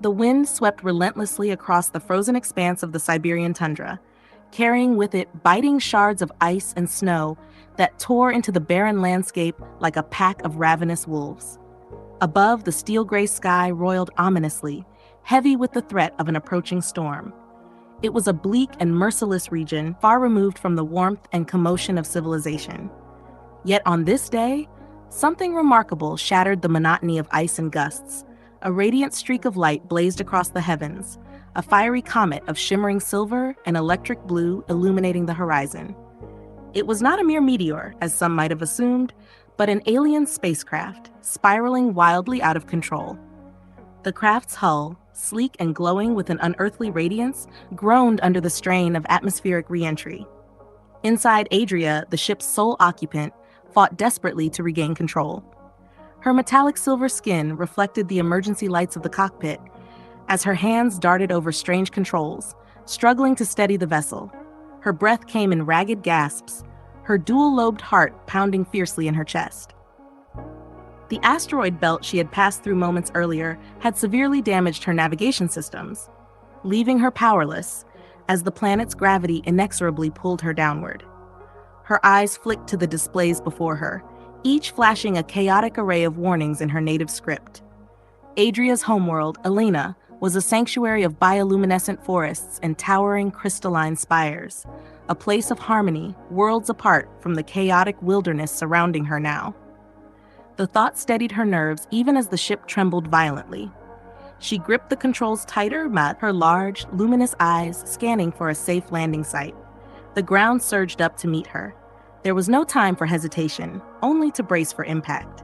The wind swept relentlessly across the frozen expanse of the Siberian tundra, carrying with it biting shards of ice and snow that tore into the barren landscape like a pack of ravenous wolves. Above, the steel-gray sky roiled ominously, heavy with the threat of an approaching storm. It was a bleak and merciless region, far removed from the warmth and commotion of civilization. Yet on this day, something remarkable shattered the monotony of ice and gusts. A radiant streak of light blazed across the heavens, a fiery comet of shimmering silver and electric blue illuminating the horizon. It was not a mere meteor, as some might have assumed, but an alien spacecraft, spiraling wildly out of control. The craft's hull, sleek and glowing with an unearthly radiance, groaned under the strain of atmospheric re-entry. Inside Adria, the ship's sole occupant, fought desperately to regain control. Her metallic silver skin reflected the emergency lights of the cockpit as her hands darted over strange controls, struggling to steady the vessel. Her breath came in ragged gasps, her dual-lobed heart pounding fiercely in her chest. The asteroid belt she had passed through moments earlier had severely damaged her navigation systems, leaving her powerless as the planet's gravity inexorably pulled her downward. Her eyes flicked to the displays before her, each flashing a chaotic array of warnings in her native script. Adria's homeworld, Elena, was a sanctuary of bioluminescent forests and towering crystalline spires, a place of harmony, worlds apart from the chaotic wilderness surrounding her now. The thought steadied her nerves even as the ship trembled violently. She gripped the controls tighter, her large, luminous eyes scanning for a safe landing site. The ground surged up to meet her. There was no time for hesitation, only to brace for impact.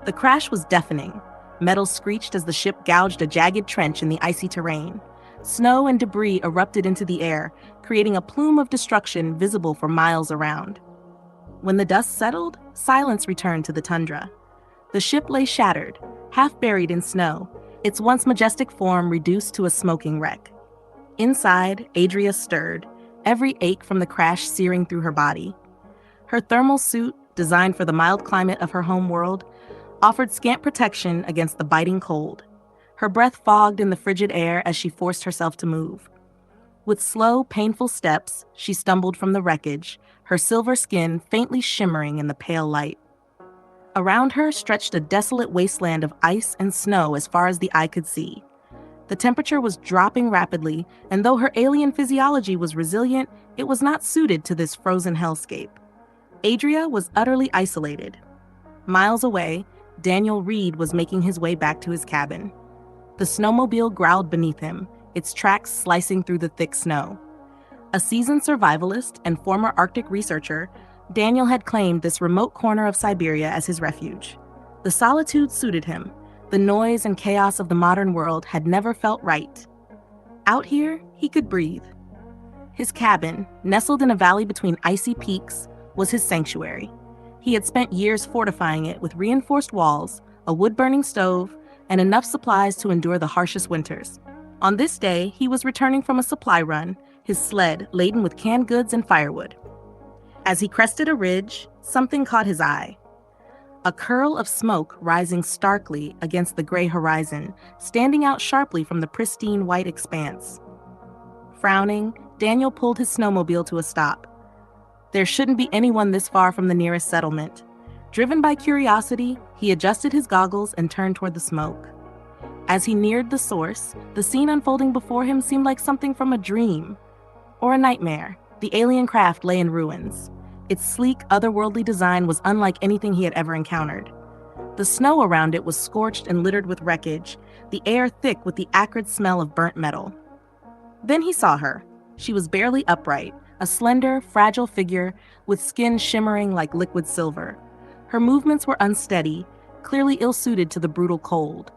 The crash was deafening. Metal screeched as the ship gouged a jagged trench in the icy terrain. Snow and debris erupted into the air, creating a plume of destruction visible for miles around. When the dust settled, silence returned to the tundra. The ship lay shattered, half buried in snow, its once majestic form reduced to a smoking wreck. Inside, Adria stirred, every ache from the crash searing through her body. Her thermal suit, designed for the mild climate of her home world, offered scant protection against the biting cold. Her breath fogged in the frigid air as she forced herself to move. With slow, painful steps, she stumbled from the wreckage, her silver skin faintly shimmering in the pale light. Around her stretched a desolate wasteland of ice and snow as far as the eye could see. The temperature was dropping rapidly, and though her alien physiology was resilient, it was not suited to this frozen hellscape. Adria was utterly isolated. Miles away, Daniel Reed was making his way back to his cabin. The snowmobile growled beneath him, its tracks slicing through the thick snow. A seasoned survivalist and former Arctic researcher, Daniel had claimed this remote corner of Siberia as his refuge. The solitude suited him. The noise and chaos of the modern world had never felt right. Out here, he could breathe. His cabin, nestled in a valley between icy peaks, was his sanctuary. He had spent years fortifying it with reinforced walls, a wood-burning stove, and enough supplies to endure the harshest winters. On this day, he was returning from a supply run, his sled laden with canned goods and firewood. As he crested a ridge, something caught his eye. A curl of smoke rising starkly against the gray horizon, standing out sharply from the pristine white expanse. Frowning, Daniel pulled his snowmobile to a stop. There shouldn't be anyone this far from the nearest settlement. Driven by curiosity, he adjusted his goggles and turned toward the smoke. As he neared the source, the scene unfolding before him seemed like something from a dream or a nightmare. The alien craft lay in ruins. Its sleek, otherworldly design was unlike anything he had ever encountered. The snow around it was scorched and littered with wreckage, the air thick with the acrid smell of burnt metal. Then he saw her. She was barely upright, a slender, fragile figure with skin shimmering like liquid silver. Her movements were unsteady, clearly ill-suited to the brutal cold.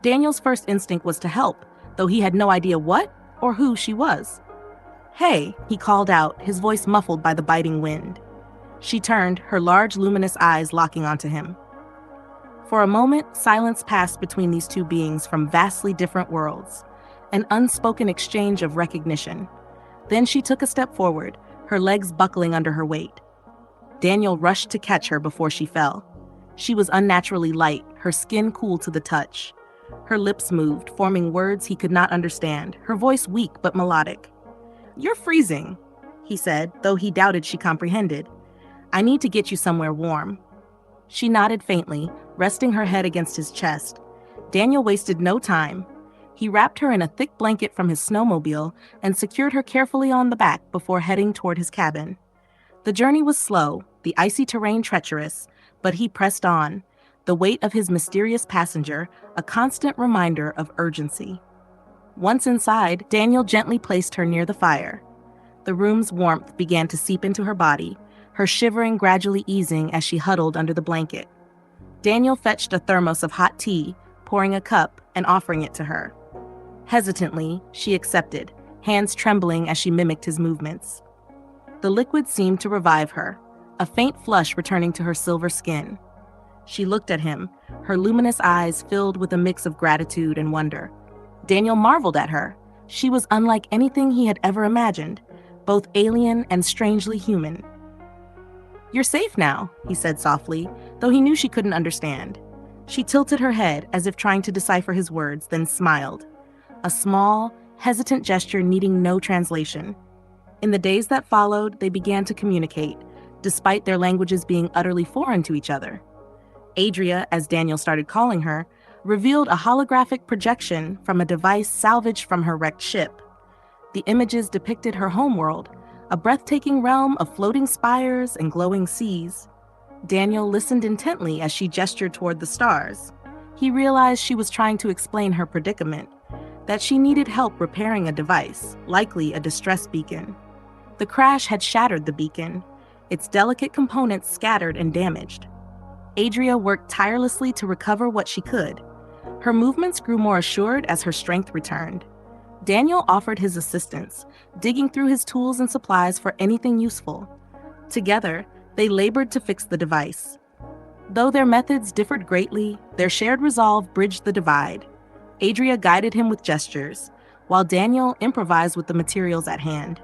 Daniel's first instinct was to help, though he had no idea what or who she was. "Hey," he called out, his voice muffled by the biting wind. She turned, her large, luminous eyes locking onto him. For a moment, silence passed between these two beings from vastly different worlds, an unspoken exchange of recognition. Then she took a step forward, her legs buckling under her weight. Daniel rushed to catch her before she fell. She was unnaturally light, her skin cool to the touch. Her lips moved, forming words he could not understand, her voice weak but melodic. "You're freezing," he said, though he doubted she comprehended. "I need to get you somewhere warm." She nodded faintly, resting her head against his chest. Daniel wasted no time. He wrapped her in a thick blanket from his snowmobile and secured her carefully on the back before heading toward his cabin. The journey was slow, the icy terrain treacherous, but he pressed on, the weight of his mysterious passenger a constant reminder of urgency. Once inside, Daniel gently placed her near the fire. The room's warmth began to seep into her body, her shivering gradually easing as she huddled under the blanket. Daniel fetched a thermos of hot tea, pouring a cup and offering it to her. Hesitantly, she accepted, hands trembling as she mimicked his movements. The liquid seemed to revive her, a faint flush returning to her silver skin. She looked at him, her luminous eyes filled with a mix of gratitude and wonder. Daniel marveled at her. She was unlike anything he had ever imagined, both alien and strangely human. "You're safe now," he said softly, though he knew she couldn't understand. She tilted her head as if trying to decipher his words, then smiled. A small, hesitant gesture needing no translation. In the days that followed, they began to communicate, despite their languages being utterly foreign to each other. Adria, as Daniel started calling her, revealed a holographic projection from a device salvaged from her wrecked ship. The images depicted her homeworld, a breathtaking realm of floating spires and glowing seas. Daniel listened intently as she gestured toward the stars. He realized she was trying to explain her predicament, that she needed help repairing a device, likely a distress beacon. The crash had shattered the beacon, its delicate components scattered and damaged. Adria worked tirelessly to recover what she could. Her movements grew more assured as her strength returned. Daniel offered his assistance, digging through his tools and supplies for anything useful. Together, they labored to fix the device. Though their methods differed greatly, their shared resolve bridged the divide. Adria guided him with gestures, while Daniel improvised with the materials at hand.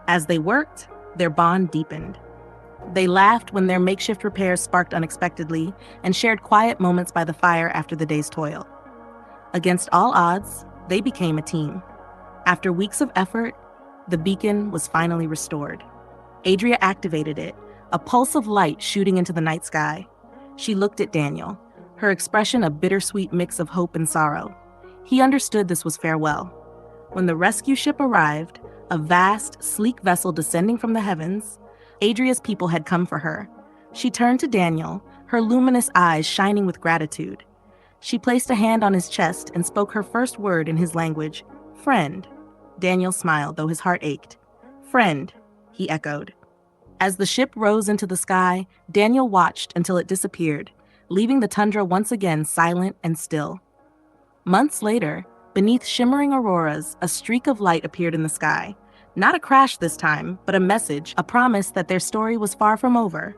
As they worked, their bond deepened. They laughed when their makeshift repairs sparked unexpectedly and shared quiet moments by the fire after the day's toil. Against all odds, they became a team. After weeks of effort, the beacon was finally restored. Adria activated it, a pulse of light shooting into the night sky. She looked at Daniel, her expression a bittersweet mix of hope and sorrow. He understood this was farewell. When the rescue ship arrived, a vast, sleek vessel descending from the heavens, Adria's people had come for her. She turned to Daniel, her luminous eyes shining with gratitude. She placed a hand on his chest and spoke her first word in his language, "Friend." Daniel smiled, though his heart ached. "Friend," he echoed. As the ship rose into the sky, Daniel watched until it disappeared, leaving the tundra once again silent and still. Months later, beneath shimmering auroras, a streak of light appeared in the sky. Not a crash this time, but a message, a promise that their story was far from over.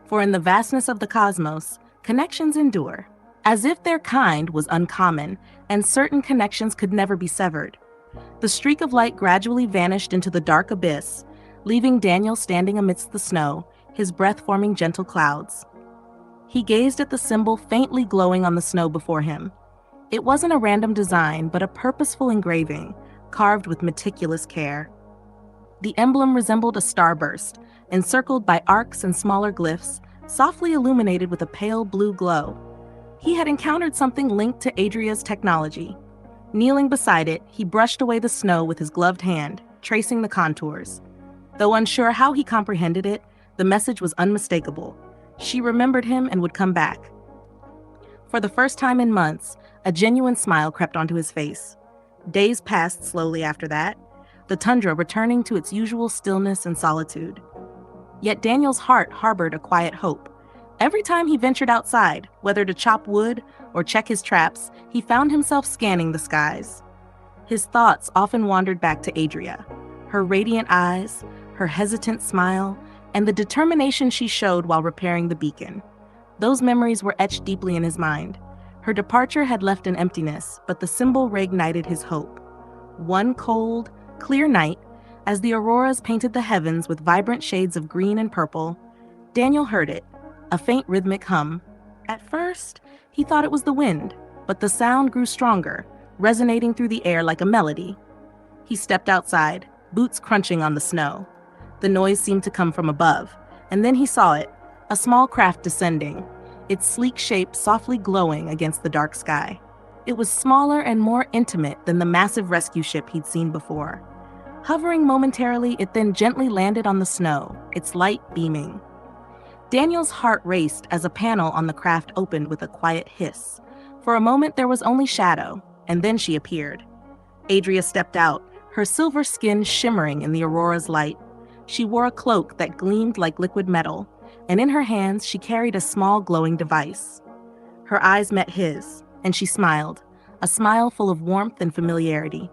For in the vastness of the cosmos, connections endure. As if their kind was uncommon, and certain connections could never be severed. The streak of light gradually vanished into the dark abyss, leaving Daniel standing amidst the snow, his breath forming gentle clouds. He gazed at the symbol faintly glowing on the snow before him. It wasn't a random design, but a purposeful engraving, carved with meticulous care. The emblem resembled a starburst, encircled by arcs and smaller glyphs, softly illuminated with a pale blue glow. He had encountered something linked to Adria's technology. Kneeling beside it, he brushed away the snow with his gloved hand, tracing the contours. Though unsure how he comprehended it, the message was unmistakable. She remembered him and would come back. For the first time in months, a genuine smile crept onto his face. Days passed slowly after that, the tundra returning to its usual stillness and solitude. Yet Daniel's heart harbored a quiet hope. Every time he ventured outside, whether to chop wood or check his traps, he found himself scanning the skies. His thoughts often wandered back to Adria, her radiant eyes, her hesitant smile, and the determination she showed while repairing the beacon. Those memories were etched deeply in his mind. Her departure had left an emptiness, but the symbol reignited his hope. One cold, clear night, as the auroras painted the heavens with vibrant shades of green and purple, Daniel heard it, a faint rhythmic hum. At first, he thought it was the wind, but the sound grew stronger, resonating through the air like a melody. He stepped outside, boots crunching on the snow. The noise seemed to come from above, and then he saw it, a small craft descending, its sleek shape softly glowing against the dark sky. It was smaller and more intimate than the massive rescue ship he'd seen before. Hovering momentarily, it then gently landed on the snow, its light beaming. Daniel's heart raced as a panel on the craft opened with a quiet hiss. For a moment there was only shadow, and then she appeared. Adria stepped out, her silver skin shimmering in the aurora's light. She wore a cloak that gleamed like liquid metal, and in her hands she carried a small glowing device. Her eyes met his, and she smiled, a smile full of warmth and familiarity.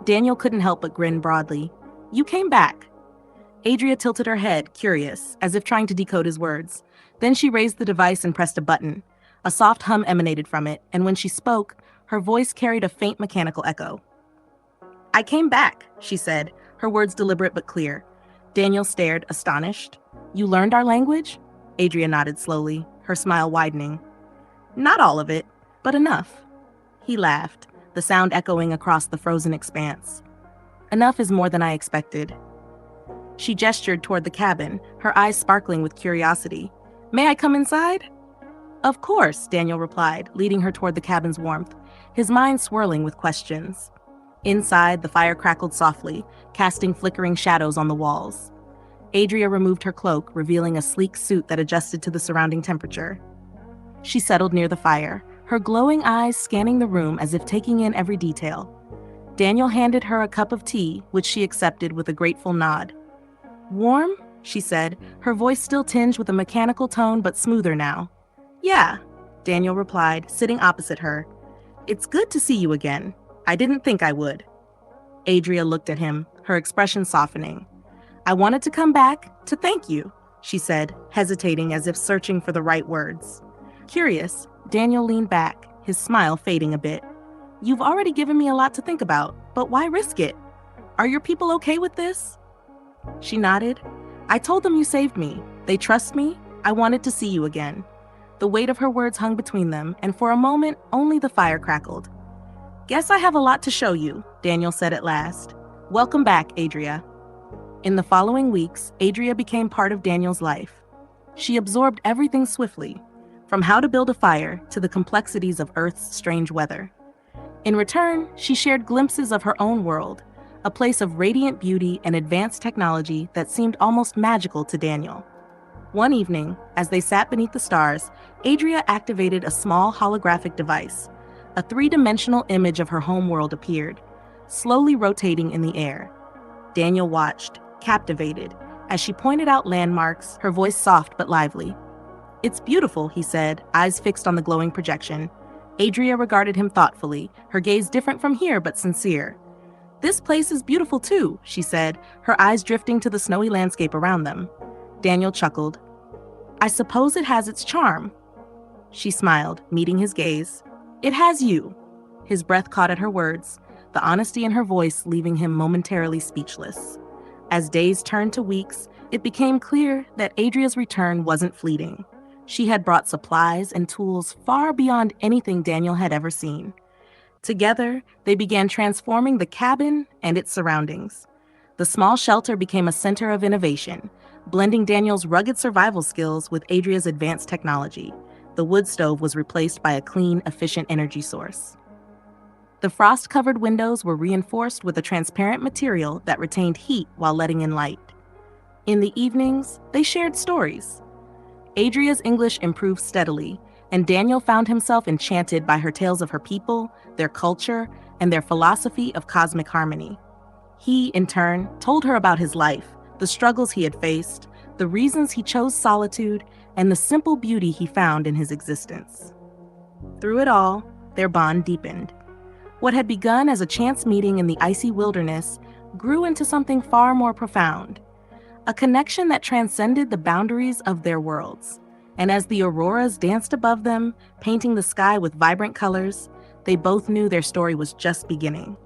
Daniel couldn't help but grin broadly. "You came back." Adria tilted her head, curious, as if trying to decode his words. Then she raised the device and pressed a button. A soft hum emanated from it, and when she spoke, her voice carried a faint mechanical echo. "I came back," she said, her words deliberate but clear. Daniel stared, astonished. "You learned our language?" Adria nodded slowly, her smile widening. "Not all of it, but enough." He laughed, the sound echoing across the frozen expanse. "Enough is more than I expected." She gestured toward the cabin, her eyes sparkling with curiosity. "May I come inside?" "Of course," Daniel replied, leading her toward the cabin's warmth, his mind swirling with questions. Inside, the fire crackled softly, casting flickering shadows on the walls. Adria removed her cloak, revealing a sleek suit that adjusted to the surrounding temperature. She settled near the fire, her glowing eyes scanning the room as if taking in every detail. Daniel handed her a cup of tea, which she accepted with a grateful nod. "Warm?" she said, her voice still tinged with a mechanical tone but smoother now. "Yeah," Daniel replied, sitting opposite her. "It's good to see you again. I didn't think I would." Adria looked at him, her expression softening. "I wanted to come back to thank you," she said, hesitating as if searching for the right words. Curious, Daniel leaned back, his smile fading a bit. "You've already given me a lot to think about, but why risk it? Are your people okay with this?" She nodded. "I told them you saved me. They trust me. I wanted to see you again." The weight of her words hung between them, and for a moment, only the fire crackled. "Guess I have a lot to show you," Daniel said at last. "Welcome back, Adria." In the following weeks, Adria became part of Daniel's life. She absorbed everything swiftly, from how to build a fire to the complexities of Earth's strange weather. In return, she shared glimpses of her own world, a place of radiant beauty and advanced technology that seemed almost magical to Daniel. One evening, as they sat beneath the stars, Adria activated a small holographic device. A three-dimensional image of her home world appeared, slowly rotating in the air. Daniel watched, captivated, as she pointed out landmarks, her voice soft but lively. "It's beautiful," he said, eyes fixed on the glowing projection. Adria regarded him thoughtfully, her gaze different from here but sincere. "This place is beautiful too," she said, her eyes drifting to the snowy landscape around them. Daniel chuckled. "I suppose it has its charm." She smiled, meeting his gaze. "It has you." His breath caught at her words, the honesty in her voice leaving him momentarily speechless. As days turned to weeks, it became clear that Adria's return wasn't fleeting. She had brought supplies and tools far beyond anything Daniel had ever seen. Together, they began transforming the cabin and its surroundings. The small shelter became a center of innovation, blending Daniel's rugged survival skills with Adria's advanced technology. The wood stove was replaced by a clean, efficient energy source. The frost-covered windows were reinforced with a transparent material that retained heat while letting in light. In the evenings, they shared stories. Adria's English improved steadily, and Daniel found himself enchanted by her tales of her people, their culture, and their philosophy of cosmic harmony. He, in turn, told her about his life, the struggles he had faced, the reasons he chose solitude, and the simple beauty he found in his existence. Through it all, their bond deepened. What had begun as a chance meeting in the icy wilderness grew into something far more profound, a connection that transcended the boundaries of their worlds. And as the auroras danced above them, painting the sky with vibrant colors, they both knew their story was just beginning.